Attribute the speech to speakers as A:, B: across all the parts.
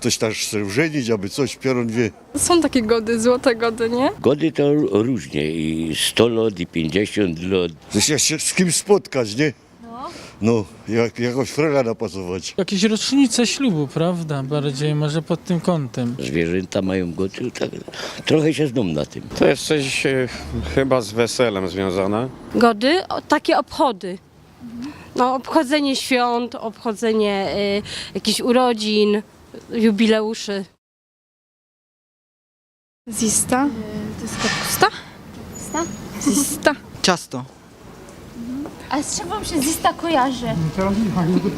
A: ktoś też chce żenić, aby coś, piorun wie.
B: Są takie gody, złote gody, nie?
C: Gody to różnie, i 100 lat, i 50 lat.
A: Że się z kimś spotkać, nie? No, jakoś frela napasować.
D: Jakieś rocznice ślubu, prawda? Bardziej może pod tym kątem.
C: Zwierzęta mają gody, tak, trochę się znam na tym.
E: To jest coś chyba z weselem związane.
F: Gody, takie obchody. No, obchodzenie świąt, obchodzenie jakichś urodzin, jubileuszy.
B: Zista. To jest kapusta? Zista.
G: Ciasto.
H: A z czym wam się zista kojarzy?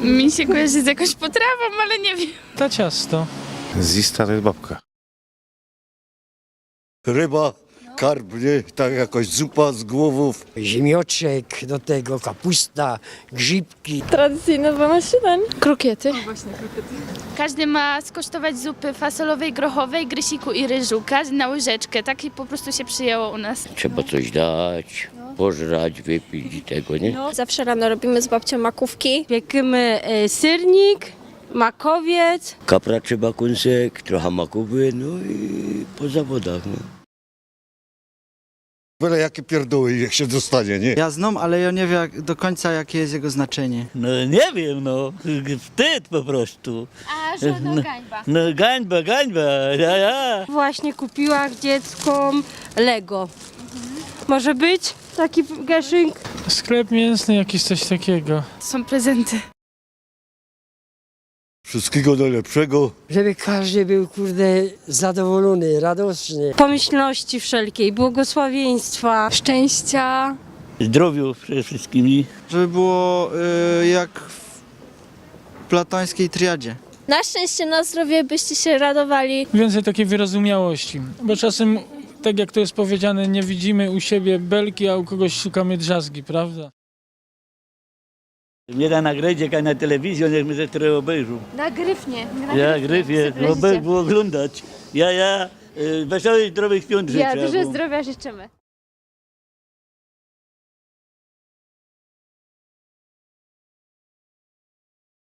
B: Mi się kojarzy z jakąś potrawą, ale nie wiem.
D: Ta ciasto.
E: Zista to jest babka.
A: Ryba, karp, nie? Tak jakoś zupa z głowów.
I: Ziemioczek, do tego kapusta, grzybki.
B: Tradycyjne 12 dań. Krokiety.
H: Każdy ma skosztować zupy fasolowej, grochowej, grysiku i ryżu. Każdy na łyżeczkę. Tak i po prostu się przyjęło u nas.
C: Trzeba coś dać, pożrać, wypić i tego, nie?
J: Zawsze rano robimy z babcią makówki.
F: Piekimy syrnik, makowiec.
C: Kapra trzeba kąsek, trochę makowy, no i po zawodach, no.
A: Byle jakie pierdoły, jak się dostanie, nie?
G: Ja znam, ale ja nie wiem do końca, jakie jest jego znaczenie.
K: No nie wiem, no. Wstyd po prostu.
H: A żono gańba.
K: No gańba, ja.
F: Właśnie kupiła dzieckom Lego. Może być taki geszynk?
D: Sklep mięsny, jakiś coś takiego.
B: Są prezenty.
A: Wszystkiego najlepszego.
I: Żeby każdy był, zadowolony, radosny.
F: Pomyślności wszelkiej, błogosławieństwa.
B: Szczęścia.
K: Zdrowiu przede wszystkim.
G: Żeby było jak w platońskiej triadzie.
J: Na szczęście, na zdrowie, byście się radowali.
D: Więcej takiej wyrozumiałości. Bo czasem, tak jak to jest powiedziane, nie widzimy u siebie belki, a u kogoś szukamy drzazgi, prawda?
K: Nie da nagrać, jak na telewizji, niech mnie trochę obejrzą.
H: Nagryfnie.
K: Ja gryfie, bo oglądać. Wesołych, zdrowych świąt życzę.
H: Dużo zdrowia życzymy.